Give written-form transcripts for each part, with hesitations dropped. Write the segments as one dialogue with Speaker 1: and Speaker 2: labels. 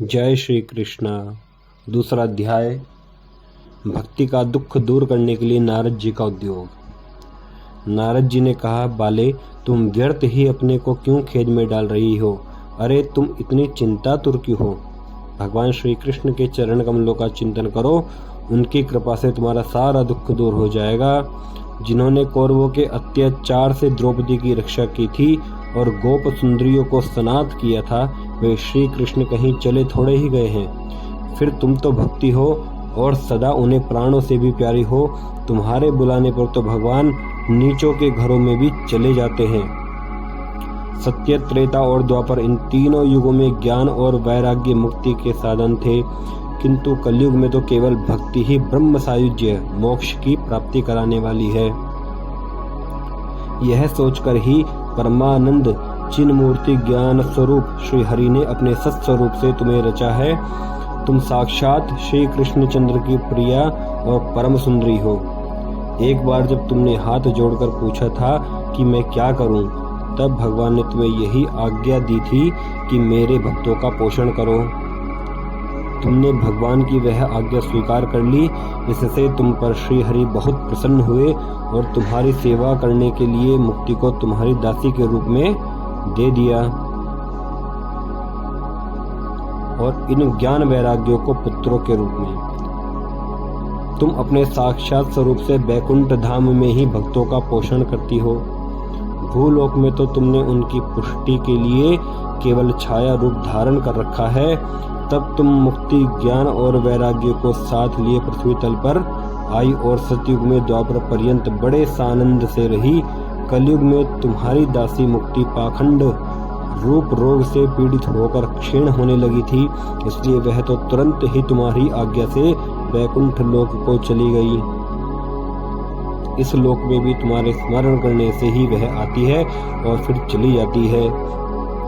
Speaker 1: जय श्री कृष्णा। दूसरा अध्याय, भक्ति का दुख दूर करने के लिए नारद जी का उद्योग। नारद जी ने कहा, बाले, तुम व्यर्थ ही अपने को क्यों खेद में डाल रही हो? अरे तुम इतनी चिंतातुर क्यों हो? भगवान श्री कृष्ण के चरण कमलों का चिंतन करो, उनकी कृपा से तुम्हारा सारा दुख दूर हो जाएगा। जिन्होंने कौरवों के अत्याचार से द्रौपदी की रक्षा की थी और गोप सुंदरियों को स्नात किया था, वे श्री कृष्ण कहीं चले थोड़े ही गए हैं। फिर तुम तो भक्ति हो और सदा उन्हें प्राणों से भी प्यारी हो। तुम्हारे बुलाने पर तो भगवान नीचों के घरों में भी चले जाते हैं। सत्य, त्रेता और द्वापर, इन तीनों युगों में ज्ञान और वैराग्य मुक्ति के साधन थे, किंतु कलयुग में तो केवल भक्ति ही ब्रह्म सायुज्य मोक्ष की प्राप्ति कराने वाली है। यह सोचकर ही परमानंद चिन्ह मूर्ति ज्ञान स्वरूप श्री हरि ने अपने सत्स्वरूप से तुम्हें रचा है। तुम साक्षात श्री कृष्णचंद्र की प्रिया और परम सुंदरी हो। एक बार जब तुमने हाथ जोड़कर पूछा था कि मैं क्या करूं, तब भगवान ने तुम्हें यही आज्ञा दी थी कि मेरे भक्तों का पोषण करो। तुमने भगवान की वह आज्ञा स्वीकार कर ली, इससे तुम पर श्री हरि बहुत प्रसन्न हुए और तुम्हारी सेवा करने के लिए मुक्ति को तुम्हारी दासी के रूप में दे दिया और इन ज्ञान वैराग्यों को पुत्रों के रूप में। तुम अपने साक्षात स्वरूप से बैकुंठ धाम में ही भक्तों का पोषण करती हो। भूलोक में तो तुमने उनकी पुष्टि के लिए केवल छाया रूप धारण कर रखा है। तब तुम मुक्ति, ज्ञान और वैराग्य को साथ लिए पृथ्वी तल पर आई और सतयुग में द्वापर पर्यंत बड़े सानंद से रही। कलयुग में तुम्हारी दासी मुक्ति पाखंड रूप रोग से पीड़ित होकर क्षीण होने लगी थी, इसलिए वह तो तुरंत ही तुम्हारी आज्ञा से वैकुंठ लोक को चली गई। इस लोक में भी तुम्हारे स्मरण करने से ही वह आती है और फिर चली जाती है,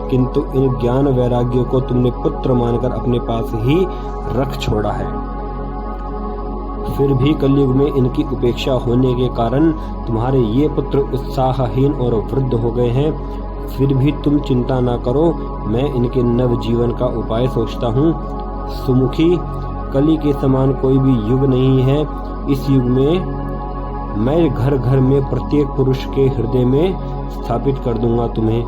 Speaker 1: किंतु इन ज्ञान वैराग्यों को तुमने पुत्र मानकर अपने पास ही रख छोड़ा है। फिर भी कलयुग में इनकी उपेक्षा होने के कारण तुम्हारे ये पुत्र उत्साहहीन और वृद्ध हो गए हैं। फिर भी तुम चिंता ना करो, मैं इनके नव जीवन का उपाय सोचता हूँ। सुमुखी, कली के समान कोई भी युग नहीं है। इस युग में मैं घर घर में प्रत्येक पुरुष के हृदय में स्थापित कर दूंगा तुम्हें।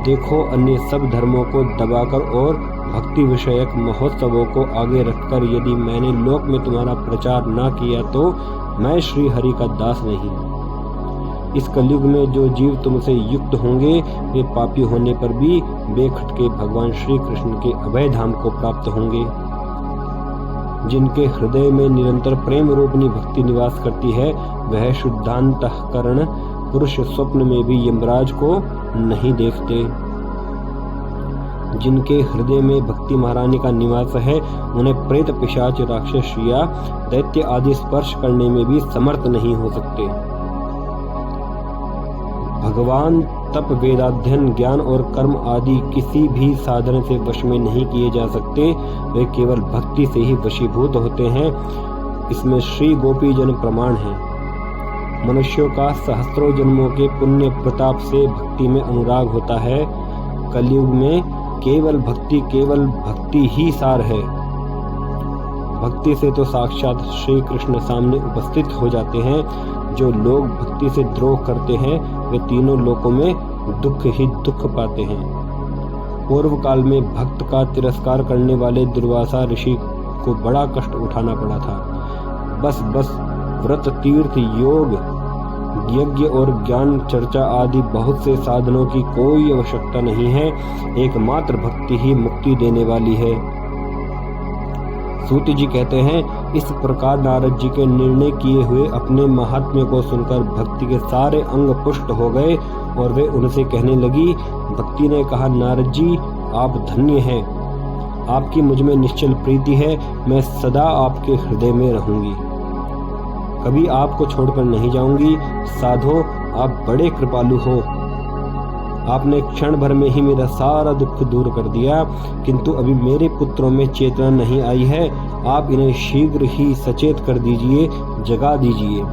Speaker 1: देखो, अन्य सब धर्मों को दबाकर और भक्ति विषयक महोत्सवों को आगे रखकर यदि मैंने लोक में तुम्हारा प्रचार ना किया तो मैं श्री हरि का दास नहीं। इस कलयुग में जो जीव तुमसे युक्त होंगे, वे पापी होने पर भी बेखटके भगवान श्री कृष्ण के अभय धाम को प्राप्त होंगे। जिनके हृदय में निरंतर प्रेम रूपनी भक्ति निवास करती है, वह शुद्धांतःकरण पुरुष स्वप्न में भी यमराज को नहीं देखते। जिनके हृदय में भक्ति महारानी का निवास है, उन्हें प्रेत, पिशाच, राक्षस या दैत्य आदि स्पर्श करने में भी समर्थ नहीं हो सकते। भगवान तप, वेदाध्ययन, ज्ञान और कर्म आदि किसी भी साधन से वश में नहीं किए जा सकते। वे केवल भक्ति से ही वशीभूत होते हैं। इसमें श्री गोपी जन प्रमाण है। मनुष्यों का सहस्त्रों जन्मों के पुण्य प्रताप से भक्ति में अनुराग होता है। कलयुग में केवल भक्ति ही सार है। भक्ति से तो साक्षात श्री कृष्ण सामने उपस्थित हो जाते हैं। जो लोग भक्ति से द्रोह करते हैं, वे तीनों लोकों में दुख ही दुख पाते हैं। पूर्व काल में भक्त का तिरस्कार करने वाले दुर्वासा ऋषि को बड़ा कष्ट उठाना पड़ा था। बस व्रत, तीर्थ, योग, यज्ञ और ज्ञान चर्चा आदि बहुत से साधनों की कोई आवश्यकता नहीं है। एकमात्र भक्ति ही मुक्ति देने वाली है। सूत जी कहते हैं, इस प्रकार नारद जी के निर्णय किए हुए अपने महात्म्य को सुनकर भक्ति के सारे अंग पुष्ट हो गए और वे उनसे कहने लगी। भक्ति ने कहा, नारद जी, आप धन्य हैं। आपकी मुझ में निश्चल प्रीति है। मैं सदा आपके हृदय में रहूंगी, कभी आपको छोड़कर नहीं जाऊंगी। साधो, आप बड़े कृपालु हो। आपने क्षण भर में ही मेरा सारा दुख दूर कर दिया, किंतु अभी मेरे पुत्रों में चेतना नहीं आई है। आप इन्हें शीघ्र ही सचेत कर दीजिए, जगा दीजिए।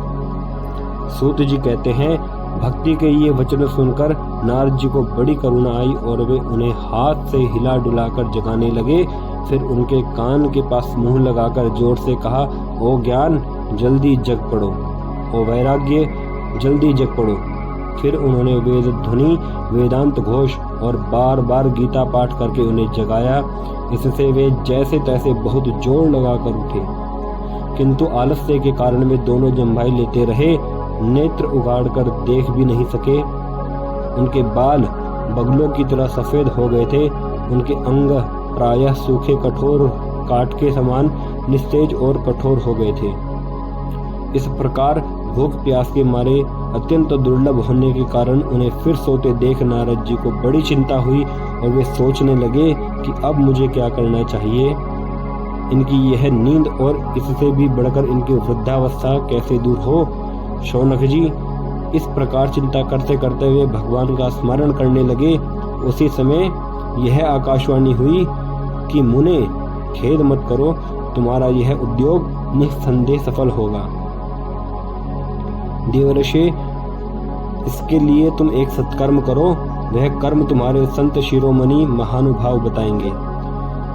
Speaker 1: सूत जी कहते हैं, भक्ति के ये वचन सुनकर नारद जी को बड़ी करुणा आई और वे उन्हें हाथ से हिला डुलाकर जगाने लगे। फिर उनके कान के पास मुंह लगाकर जोर से कहा, ओ ज्ञान, जल्दी जग पड़ो, ओ वैराग्य, जल्दी जग पड़ो। फिर उन्होंने वेद ध्वनि, वेदांत घोष और बार बार गीता पाठ करके उन्हें जगाया। इससे वे जैसे तैसे बहुत जोर लगाकर उठे, किंतु आलस्य के कारण वे दोनों जम्भाई लेते रहे, नेत्र उगाड़कर देख भी नहीं सके। उनके बाल बगलों की तरह सफेद हो गए थे। उनके अंग प्रायः सूखे कठोर काट के समान निस्तेज और कठोर हो गए थे। इस प्रकार भूख प्यास के मारे अत्यंत दुर्लभ होने के कारण उन्हें फिर सोते देख नारद जी को बड़ी चिंता हुई और वे सोचने लगे कि अब मुझे क्या करना चाहिए। इनकी यह नींद और इससे भी बढ़कर इनकी वृद्धावस्था कैसे दूर हो। शौनक जी इस प्रकार चिंता करते करते वे भगवान का स्मरण करने लगे। उसी समय यह आकाशवाणी हुई कि मुने, खेद मत करो, तुम्हारा यह उद्योग निस्संदेह सफल होगा। देवर्षि, इसके लिए तुम एक सत्कर्म करो, वह कर्म तुम्हारे संत शिरोमणि महानुभाव बताएंगे।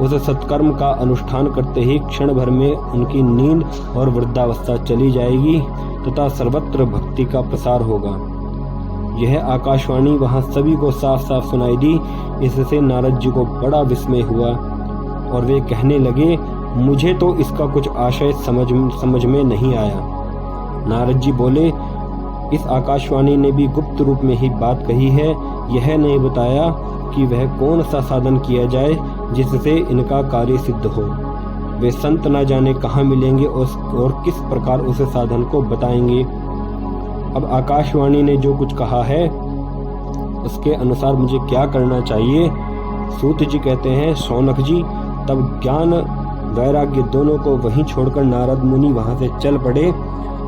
Speaker 1: उस सत्कर्म का अनुष्ठान करते ही क्षण भर में उनकी नींद और वृद्धावस्था चली जाएगी तथा सर्वत्र भक्ति का प्रसार होगा। यह आकाशवाणी वहां सभी को साफ साफ सुनाई दी। इससे नारद जी को बड़ा विस्मय हुआ और वे कहने लगे, मुझे तो इसका कुछ आशय समझ में नहीं आया। नारद जी बोले, इस आकाशवाणी ने भी गुप्त रूप में ही बात कही है। यह नहीं बताया कि वह कौन सा साधन किया जाए जिससे इनका कार्य सिद्ध हो। वे संत न जाने कहाँ मिलेंगे और किस प्रकार उस साधन को बताएंगे। अब आकाशवाणी ने जो कुछ कहा है उसके अनुसार मुझे क्या करना चाहिए। सूत जी कहते हैं, शौनक जी तब ज्ञान वैराग्य दोनों को वहीं छोड़कर नारद मुनि वहां से चल पड़े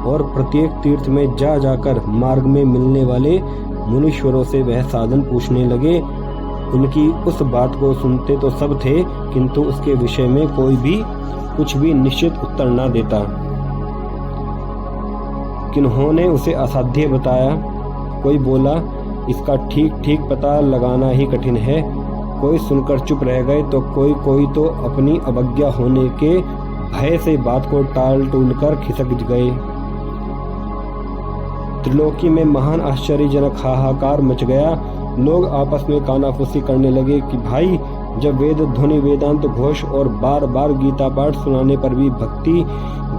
Speaker 1: और प्रत्येक तीर्थ में जा जाकर मार्ग में मिलने वाले मुनीश्वरों से वह साधन पूछने लगे। उनकी उस बात को सुनते तो सब थे, किंतु उसके विषय में कोई भी कुछ भी निश्चित उत्तर न देता। किन्होंने उसे असाध्य बताया, कोई बोला इसका ठीक ठीक पता लगाना ही कठिन है। कोई सुनकर चुप रह गए तो कोई तो अपनी अवज्ञा होने के भय से बात को टाल टूल कर खिसक गए। त्रिलोकी में महान आश्चर्यजनक हाहाकार मच गया। लोग आपस में कानाफूसी करने लगे कि भाई, जब वेद ध्वनि, वेदांत घोष और बार बार गीता पाठ सुनाने पर भी भक्ति,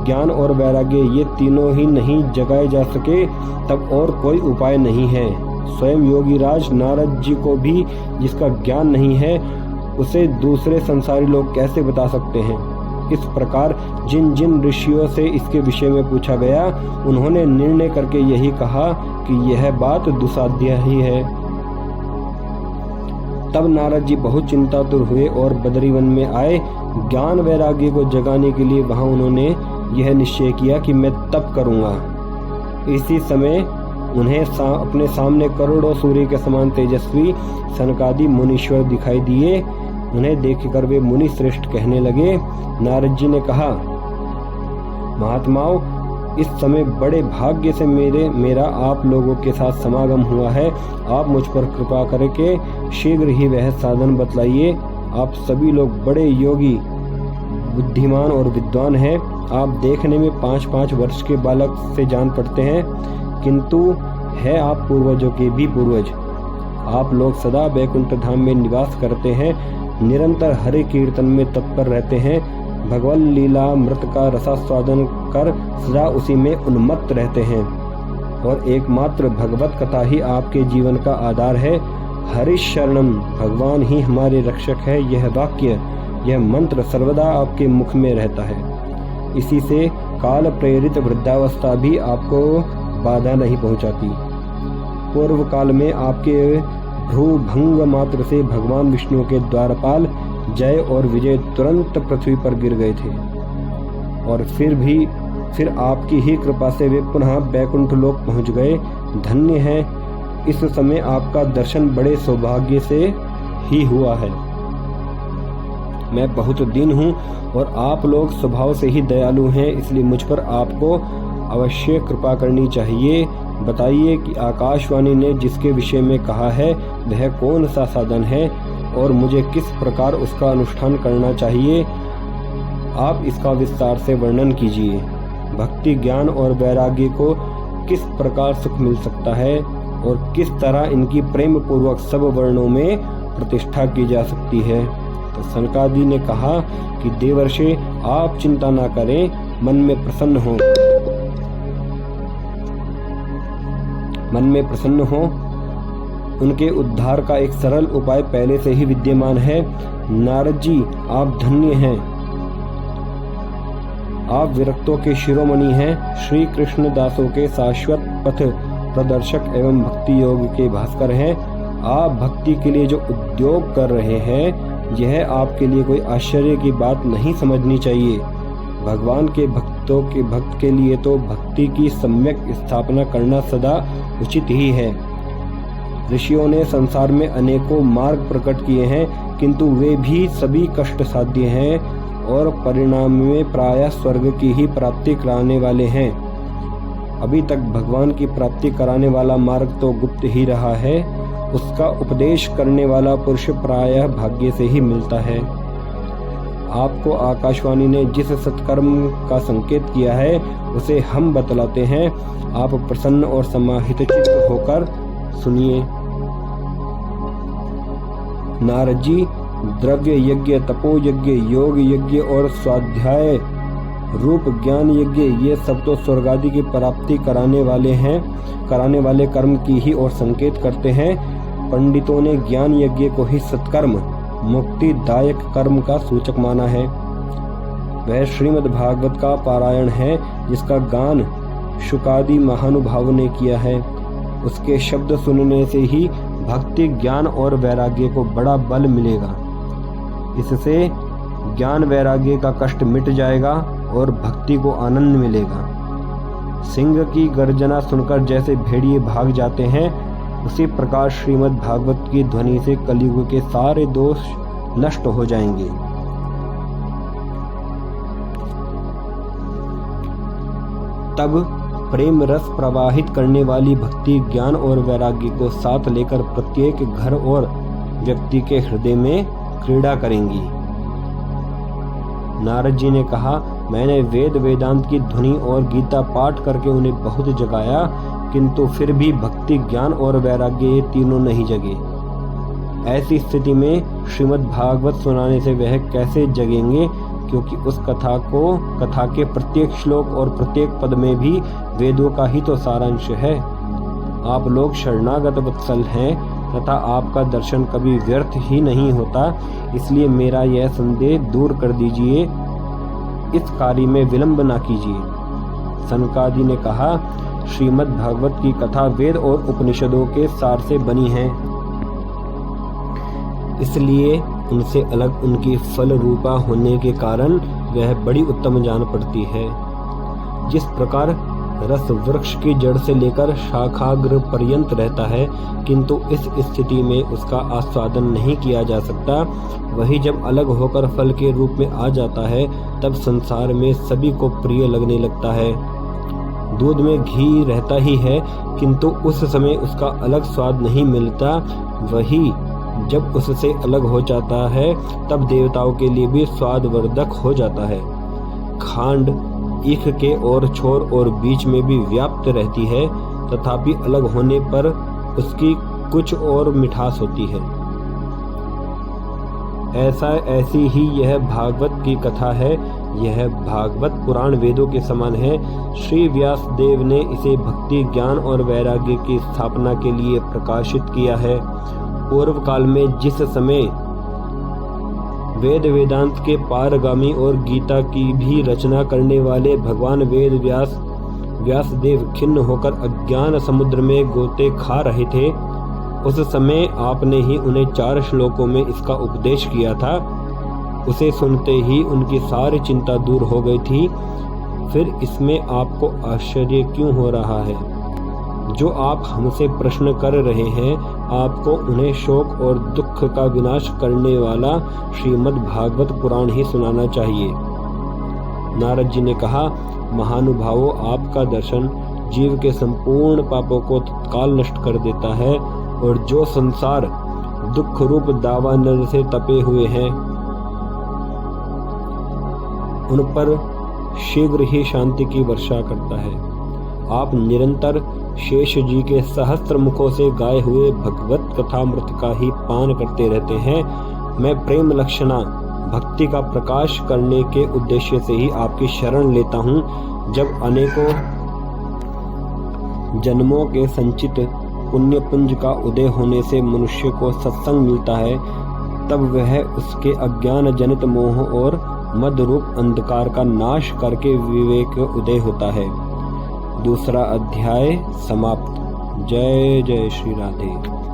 Speaker 1: ज्ञान और वैराग्य ये तीनों ही नहीं जगाए जा सके, तब और कोई उपाय नहीं है। स्वयं योगीराज नारद जी को भी जिसका ज्ञान नहीं है, उसे दूसरे संसारी लोग कैसे बता सकते हैं। इस प्रकार जिन जिन ऋषियों से इसके विषय में पूछा गया, उन्होंने निर्णय करके यही कहा कि यह बात दुसाध्य ही है। तब नारद जी बहुत चिंतातुर हुए और बद्रीवन में आए। ज्ञान वैराग्य को जगाने के लिए वहां उन्होंने यह निश्चय किया कि मैं तप करूंगा। इसी समय उन्हें अपने सामने करोड़ों सूर्य के समान तेजस्वी सनकादि मुनीश्वर दिखाई दिए। उन्हें देखकर वे मुनि श्रेष्ठ कहने लगे। नारद जी ने कहा, महात्माओं, इस समय बड़े भाग्य से मेरा आप लोगों के साथ समागम हुआ है। आप मुझ पर कृपा करके शीघ्र ही वह साधन बतलाइए। आप सभी लोग बड़े योगी, बुद्धिमान और विद्वान हैं। आप देखने में 5-5 वर्ष के बालक से जान पड़ते हैं, किंतु है आप पूर्वजों के भी पूर्वज। आप लोग सदा बैकुंठ धाम में निवास करते हैं, निरंतर हरे कीर्तन में तत्पर रहते हैं, भगवत लीला मृत का रसास्वादन कर सदा उसी में उन्मत्त रहते हैं और एकमात्र भगवत कथा ही आपके जीवन का आधार है। हरिश शरणम, भगवान ही हमारे रक्षक है। यह वाक्य, यह मंत्र सर्वदा आपके मुख में रहता है। इसी से काल प्रेरित वृद्धावस्था भी आपको बाधा नहीं पहुंचाती। पूर्व काल में आपके भ्रू भंग मात्र से भगवान विष्णु के द्वारपाल जय और विजय तुरंत पृथ्वी पर गिर गए थे और फिर आपकी ही कृपा से वे पुनः बैकुंठ लोक पहुंच गए। धन्य है, इस समय आपका दर्शन बड़े सौभाग्य से ही हुआ है। मैं बहुत दीन हूँ और आप लोग स्वभाव से ही दयालु हैं, इसलिए मुझ पर आपको अवश्य कृपा करनी चाहिए। बताइए कि आकाशवाणी ने जिसके विषय में कहा है वह कौन सा साधन है और मुझे किस प्रकार उसका अनुष्ठान करना चाहिए, आप इसका विस्तार से वर्णन कीजिए। भक्ति, ज्ञान और वैराग्य को किस प्रकार सुख मिल सकता है और किस तरह इनकी प्रेम पूर्वक सब वर्णों में प्रतिष्ठा की जा सकती है। तो सनकादि ने कहा कि देवर्षि, आप चिंता ना करें, मन में प्रसन्न हो। उनके उद्धार का एक सरल उपाय पहले से ही विद्यमान है। नारद जी, आप धन्य हैं, आप विरक्तों के शिरोमणि हैं, श्री कृष्ण दासों के शाश्वत पथ प्रदर्शक एवं भक्ति योग के भास्कर हैं। आप भक्ति के लिए जो उद्योग कर रहे हैं, यह आपके लिए कोई आश्चर्य की बात नहीं समझनी चाहिए। भगवान के भक्त के लिए तो भक्ति की सम्यक स्थापना करना सदा उचित ही है। ऋषियों ने संसार में अनेकों मार्ग प्रकट किए हैं, किंतु वे भी सभी कष्ट साध्य हैं और परिणाम में प्रायः स्वर्ग की ही प्राप्ति कराने वाले हैं। अभी तक भगवान की प्राप्ति कराने वाला मार्ग तो गुप्त ही रहा है। उसका उपदेश करने वाला पुरुष प्रायः भाग्य से ही मिलता है। आपको आकाशवाणी ने जिस सत्कर्म का संकेत किया है उसे हम बतलाते हैं। आप प्रसन्न और समाहित चित्त होकर सुनिए। नारद जी, द्रव्य यज्ञ, तपो यज्ञ, योग यज्ञ और स्वाध्याय रूप ज्ञान यज्ञ, ये सब तो स्वर्ग आदि की प्राप्ति कराने वाले कर्म की ही और संकेत करते हैं। पंडितों ने ज्ञान यज्ञ को ही सत्कर्म, मुक्तिदायक कर्म का सूचक माना है। वह श्रीमद् भागवत का पारायण है जिसका गान शुकादि महानुभावों ने किया है। उसके शब्द सुनने से ही भक्ति, ज्ञान और वैराग्य को बड़ा बल मिलेगा। इससे ज्ञान वैराग्य का कष्ट मिट जाएगा और भक्ति को आनंद मिलेगा। सिंह की गर्जना सुनकर जैसे भेड़िए भाग जाते हैं, उसी प्रकार श्रीमद् भागवत की ध्वनि से कलयुग के सारे दोष नष्ट हो जाएंगे। तब प्रेम रस प्रवाहित करने वाली भक्ति, ज्ञान और वैराग्य को साथ लेकर प्रत्येक घर और व्यक्ति के हृदय में क्रीड़ा करेंगी। नारद जी ने कहा, मैंने वेद वेदांत की ध्वनि और गीता पाठ करके उन्हें बहुत जगाया, किंतु फिर भी भक्ति, ज्ञान और वैराग्य ये तीनों नहीं जगे। ऐसी स्थिति में श्रीमद् भागवत सुनाने से वह कैसे जगेंगे, क्योंकि उस कथा के प्रत्येक श्लोक और प्रत्येक पद में भी वेदों का ही तो सारांश है। आप लोग शरणागत वत्सल हैं तथा आपका दर्शन कभी व्यर्थ ही नहीं होता, इसलिए मेरा यह संदेह दूर कर दीजिए, इस कार्य में विलंब ना कीजिए। सनकादि ने कहा, श्रीमद् भागवत की कथा वेद और उपनिषदों के सार से बनी है, इसलिए उनसे अलग उनकी फल रूपा होने के कारण वह बड़ी उत्तम जान पड़ती है। जिस प्रकार रस वृक्ष की जड़ से लेकर शाखाग्र पर्यंत रहता है, किंतु इस स्थिति में उसका आस्वादन नहीं किया जा सकता, वही जब अलग होकर फल के रूप में आ जाता है, तब संसार में सभी को प्रिय लगने लगता है। दूध में घी रहता ही है, किंतु उस समय उसका अलग स्वाद नहीं मिलता, वही जब उससे अलग हो जाता है तब देवताओं के लिए भी स्वादवर्धक हो जाता है। खांड ईख के और छोर और बीच में भी व्याप्त रहती है, तथापि अलग होने पर उसकी कुछ और मिठास होती है। ऐसी ही यह भागवत की कथा है। यह भागवत पुराण वेदों के समान है। श्री व्यास देव ने इसे भक्ति, ज्ञान और वैराग्य की स्थापना के लिए प्रकाशित किया है। पूर्व काल में जिस समय वेद वेदांत के पारगामी और गीता की भी रचना करने वाले भगवान वेद व्यासदेव खिन्न होकर अज्ञान समुद्र में गोते खा रहे थे, उस समय आपने ही उन्हें 4 श्लोकों में इसका उपदेश किया था। उसे सुनते ही उनकी सारी चिंता दूर हो गई थी। फिर इसमें आपको आश्चर्य क्यों हो रहा है? जो आप हमसे प्रश्न कर रहे हैं, आपको उन्हें शोक और दुख का विनाश करने वाला श्रीमद् भागवत पुराण ही सुनाना चाहिए। नारद जी ने कहा, महानुभावों, आपका दर्शन जीव के संपूर्ण पापों को तत्काल नष्ट कर देता है, और जो संसार दुख रूप दावानल से तपे हुए हैं उन पर शीघ्र ही शांति की वर्षा करता है। आप निरंतर शेष जी के सहस्त्र मुखों से गाए हुए भगवत कथामृत का ही पान करते रहते हैं। मैं प्रेम लक्षणा भक्ति का प्रकाश करने के उद्देश्य से ही आपकी शरण लेता हूँ। जब अनेकों जन्मों के संचित पुण्य पुंज का उदय होने से मनुष्य को सत्संग मिलता है, तब वह उसके अज्ञान जनित मोह और मद रूप अंधकार का नाश करके विवेक उदय होता है। दूसरा अध्याय समाप्त। जय जय श्री राधे।